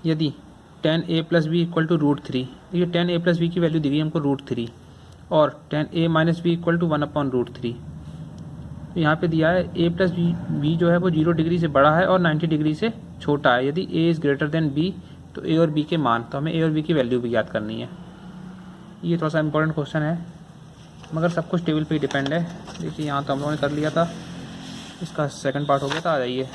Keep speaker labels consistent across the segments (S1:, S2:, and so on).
S1: यदि tan A plus B equal to √3, ये tan A plus B की value दी गई हमको √3 और tan A minus B equal to 1/√3। तो यहाँ पे दिया है ए प्लस बी जो है वो 0 डिग्री से बड़ा है और 90 डिग्री से छोटा है। यदि A is greater than B तो ए और बी के मान, तो हमें ए और बी की वैल्यू भी याद करनी है। ये थोड़ा सा इंपॉर्टेंट क्वेश्चन है, मगर सब कुछ टेबल पे ही डिपेंड है। देखिए यहाँ तो हम लोगों ने कर लिया था, इसका सेकंड पार्ट हो गया था। आ जाइए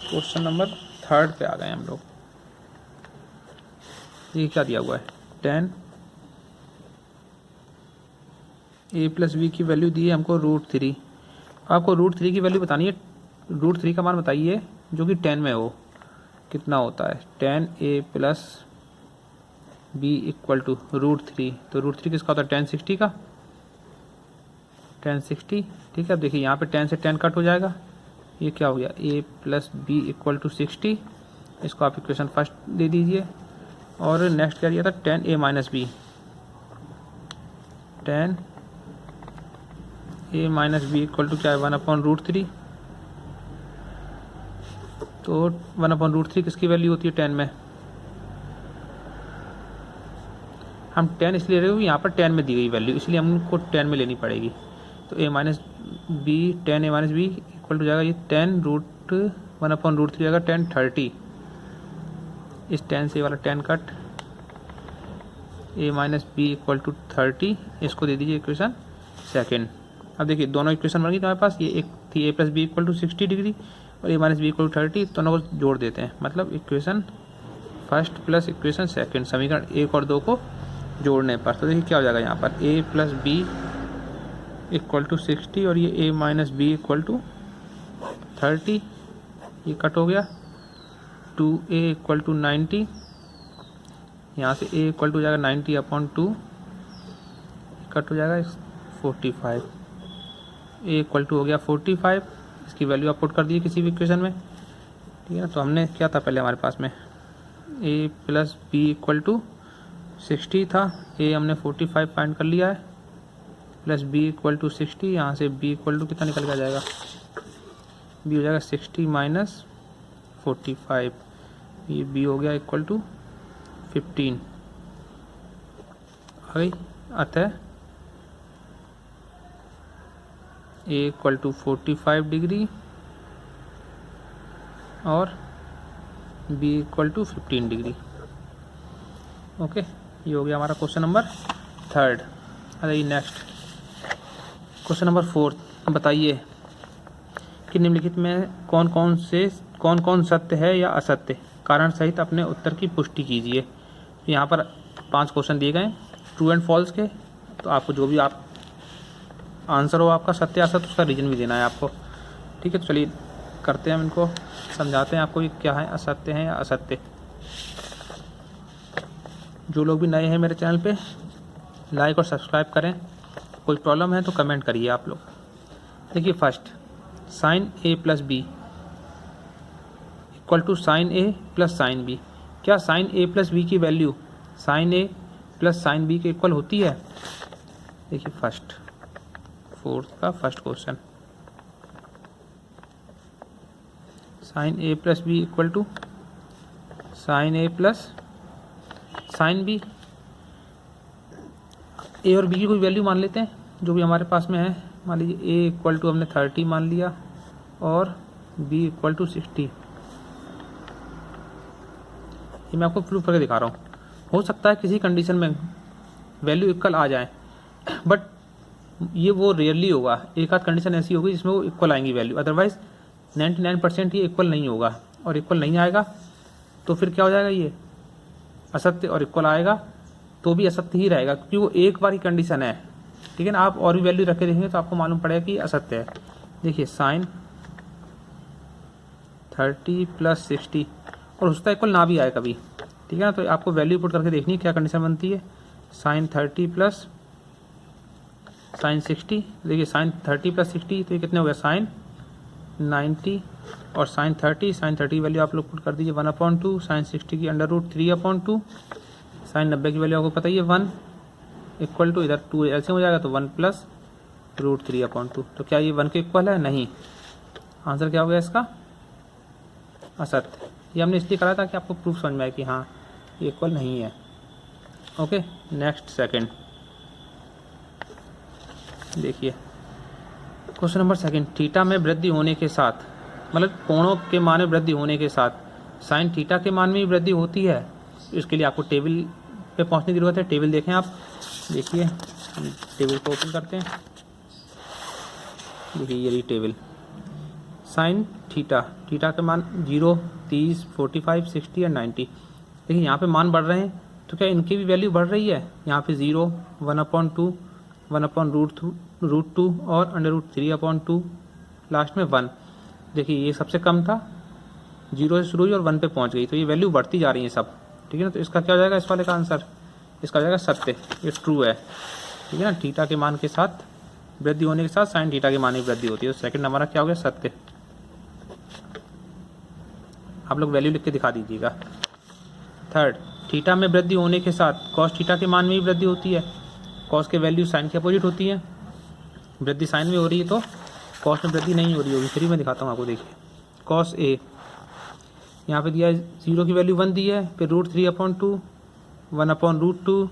S1: क्वेश्चन नंबर 3 पे आ गए हम लोग। ये क्या दिया हुआ है, टेन ए प्लस बी की वैल्यू दी है हमको √3। आपको √3 की वैल्यू बतानी है, √3 का मान बताइए जो कि 10 में हो, कितना होता है। Tan A plus B equal to √3, तो √3 किसका होता है, 1060 का, 1060। ठीक है, अब देखिए यहाँ पे 10 से 10 कट हो जाएगा, ये क्या हो गया, ए प्लस बी इक्वल टू 60। इसको आप इक्वेशन फर्स्ट दे दीजिए। और नेक्स्ट क्या दिया था, tan A minus B, tan A minus B equal to क्या है, 1/√3। तो 1/√3 किसकी वैल्यू होती है 10 में, हम 10 इसलिए ले रहे हो यहाँ पर 10 में दी गई वैल्यू, इसलिए हमको 10 में लेनी पड़ेगी। तो A minus B, tan A minus B equal to जाएगा ये 1/√3 जाएगा 1030। इस 10 से वाला 10 cut, A minus B equal to 30, इसको दे दीजिए इक्वेशन सेकेंड। अब देखिए दोनों इक्वेशन बन गई हमारे पास, ये एक थी A plus B equal to 60 degree और A minus B equal to 30, दोनों को जोड़ देते हैं, मतलब equation first plus equation second, समीकरण 1 और 2 को जोड़ने पर। तो देखिए क्या हो जाएगा यहाँ पर, ए प्लस बी इक्वल टू 60 और ये ए माइनस बी इक्वल टू 30, ये कट हो गया। 2a इक्वल टू 90, यहाँ से a इक्वल टू जाएगा 90/2, कट हो जाएगा 45। a इक्वल टू हो गया 45, इसकी वैल्यू आप पुट कर दीजिए किसी भी इक्वेशन में। ठीक है ना, तो हमने क्या था पहले हमारे पास में, a plus B equal to 60 था, a हमने 45 फाइंड कर लिया है, प्लस b इक्वल टू 60, यहाँ से b इक्वल टू कितना निकल के आ जाएगा, b हो जाएगा 60 माइनस 45, ये b हो गया इक्वल टू 15 आ गई। अतः a इक्वल टू 45 डिग्री और b equal to 15 degree. Okay, ये हो गया हमारा क्वेश्चन नंबर 3। अरे नेक्स्ट क्वेश्चन नंबर 4, बताइए कि निम्नलिखित में कौन कौन सत्य है या असत्य, कारण सहित अपने उत्तर की पुष्टि कीजिए। यहाँ पर 5 क्वेश्चन दिए गए ट्रू एंड फॉल्स के, तो आपको जो भी आप आंसर हो आपका सत्य असत्य, उसका रीजन भी देना है आपको। ठीक है, तो चलिए करते हैं हम इनको, समझाते हैं आपको ये क्या है, असत्य है या असत्य। जो लोग भी नए हैं मेरे चैनल पे, लाइक और सब्सक्राइब करें। कोई प्रॉब्लम है तो कमेंट करिए आप लोग। देखिए first, sine A plus B equal to sine A plus sine B. क्या साइन ए प्लस बी की value sine A plus sine B के इक्वल होती है। देखिए फर्स्ट 4th का first question, sine A plus B equal to sine A plus sine B. A और B की कोई वैल्यू मान लेते हैं जो भी हमारे पास में है। मान लीजिए ए इक्वल टू हमने 30 मान लिया और बी इक्वल टू 60। ये मैं आपको प्रूफ करके दिखा रहा हूँ। हो सकता है किसी कंडीशन में वैल्यू इक्वल आ जाए, बट ये वो रेयरली होगा। एक आध कंडीशन ऐसी होगी जिसमें वो इक्वल आएंगी वैल्यू, अदरवाइज 99% ये इक्वल नहीं होगा। और इक्वल नहीं आएगा तो फिर क्या हो जाएगा, ये असत्य, और इक्वल आएगा तो भी असत्य ही रहेगा, क्योंकि वो एक बार ही कंडीशन है। ठीक है ना, आप और भी वैल्यू रखे देखेंगे तो आपको मालूम पड़ेगा कि असत्य है। देखिए साइन 30 प्लस 60, और उसका इक्वल ना भी आए कभी। ठीक है ना, तो आपको वैल्यू पुट करके देखनी है क्या कंडीशन बनती है। साइन 30 प्लस साइन 60, देखिए साइन 30 प्लस 60 तो ये कितने हो गया, साइन 90 और साइन 30 वैल्यू आप लोग पुट कर दीजिए 1/2, साइन 60 की √3/2, साइन 90 की वैल्यू आपको पता ही है 1 इक्वल टू, इधर 2 ऐसे हो जाएगा तो 1 प्लस √3/2। तो क्या ये 1 के इक्वल है, नहीं। आंसर क्या हो गया इसका, असत्य। ये हमने इसलिए करा था कि आपको प्रूफ समझ में आए कि हाँ ये इक्वल नहीं है। ओके, नेक्स्ट सेकंड देखिए, क्वेश्चन नंबर सेकंड, थीटा में वृद्धि होने के साथ, मतलब कोणों के मान में वृद्धि होने के साथ साइन थीटा के मान में भी वृद्धि होती है। इसके लिए आपको टेबल पे पहुंचने की जरूरत है। टेबल देखें आप, देखिए टेबल को ओपन करते हैं। देखिए ये रही टेबल, साइन थीटा, थीटा के मान 0, 30, 45, 60 और 90। देखिए यहाँ पे मान बढ़ रहे हैं, तो क्या इनकी भी वैल्यू बढ़ रही है? यहाँ पे 0, 1/2, 1/√2 और √3/2, लास्ट में 1। देखिए ये सबसे कम था, 0 से शुरू हुई और 1 पे पहुँच गई, तो ये वैल्यू बढ़ती जा रही है सब। ठीक है ना, तो इसका क्या हो जाएगा इस वाले का आंसर? इसका हो जाएगा सत्य, ये ट्रू है। ठीक है ना, थीटा के मान के साथ वृद्धि होने के साथ साइन थीटा के मान में वृद्धि होती है। तो सेकंड हमारा क्या हो गया? सत्य। आप लोग वैल्यू लिख के दिखा दीजिएगा। थर्ड, थीटा में वृद्धि होने के साथ कॉस थीटा के मान में भी वृद्धि होती है। कॉस के वैल्यू साइन के अपोजिट होती है। वृद्धि साइन में हो रही है तो कॉस में वृद्धि नहीं हो रही होगी। फिर मैं दिखाता हूँ आपको। देखिए कॉस ए, यहाँ पे दिया है 0 की वैल्यू 1 दी है, फिर √3/2, 1/√2,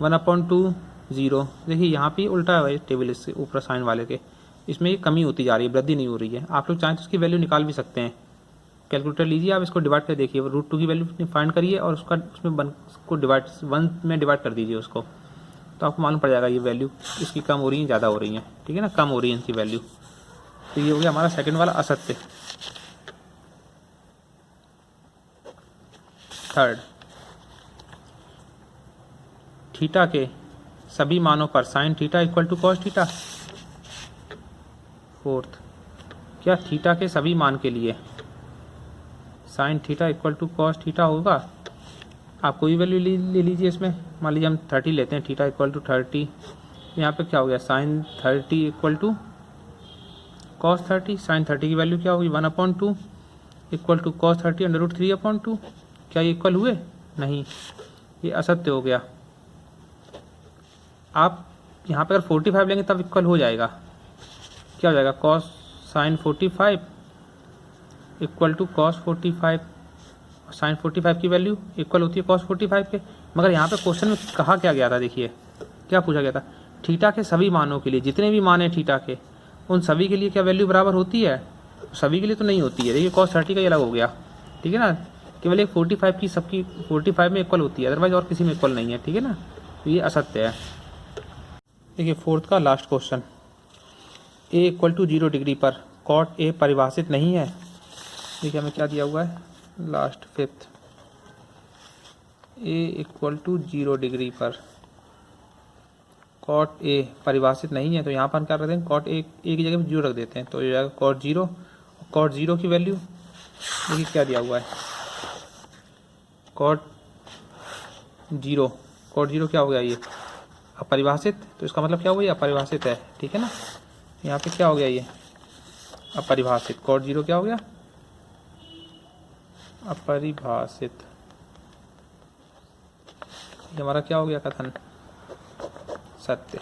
S1: 1/2, 0। देखिए यहाँ पे उल्टा है भाई टेबल, इससे ऊपर साइन वाले के, इसमें ये कमी होती जा रही है, वृद्धि नहीं हो रही है। आप लोग चाहें तो इसकी वैल्यू निकाल भी सकते हैं। कैलकुलेटर लीजिए, आप इसको डिवाइड कर देखिए, √2 की वैल्यू फाइंड करिए और उसका उसमें 1 को डिवाइड 1 में डिवाइड कर दीजिए उसको, तो आपको मालूम पड़ जाएगा ये वैल्यू इसकी कम हो रही है ज़्यादा हो रही है। ठीक है ना, कम हो रही है इनकी वैल्यू। तो ये हो गया हमारा सेकंड वाला असत्य। थर्ड, थीटा के सभी मानों पर sine theta equal to cos theta. Fourth, क्या थीटा के सभी मान के लिए sine theta equal to cos theta होगा? आप कोई वैल्यू ले लीजिए इसमें। मान लीजिए हम 30 लेते हैं, थीटा इक्वल टू 30। यहाँ पे क्या हो गया? Sine 30 equal to cos 30। Sine 30 की वैल्यू क्या होगी? 1/2 इक्वल टू कॉस 30 √3/2। क्या ये इक्वल हुए? नहीं, ये असत्य हो गया। आप यहाँ पे अगर 45 लेंगे तब इक्वल हो जाएगा। क्या हो जाएगा? Cos sine 45 equal to cos 45। Sine 45 की वैल्यू इक्वल होती है कॉस 45 के। मगर यहाँ पे क्वेश्चन में कहा क्या गया था? देखिए क्या पूछा गया था? थीटा के सभी मानों के लिए, जितने भी मान हैं थीटा के, उन सभी के लिए क्या वैल्यू बराबर होती है? सभी के लिए तो नहीं होती है। देखिए कॉस 30 का ये अलग हो गया। ठीक है ना, केवल एक 45 की सबकी 45 में इक्वल होती है, अदरवाइज और किसी में इक्वल नहीं है। ठीक है ना, तो ये असत्य है। देखिए फोर्थ का last question, A equal to 0 degree पर कॉट ए परिभाषित नहीं है। देखिए हमें क्या दिया हुआ है? Last fifth, A equal to 0 degree पर कॉट ए परिभाषित नहीं है। तो यहाँ पर हम क्या करते हैं? कॉट ए की जगह 0 रख देते हैं, तो ये जाएगा कॉट 0। कॉट 0 की वैल्यू देखिए क्या दिया हुआ है? कॉट 0, कॉट 0 क्या हो गया? ये अपरिभाषित, तो इसका मतलब क्या हुआ? ये अपरिभाषित है। ठीक है ना, यहाँ पे क्या हो गया? ये अपरिभाषित। कॉट 0 क्या हो गया? अपरिभाषित। ये हमारा क्या हो गया कथन? सत्य।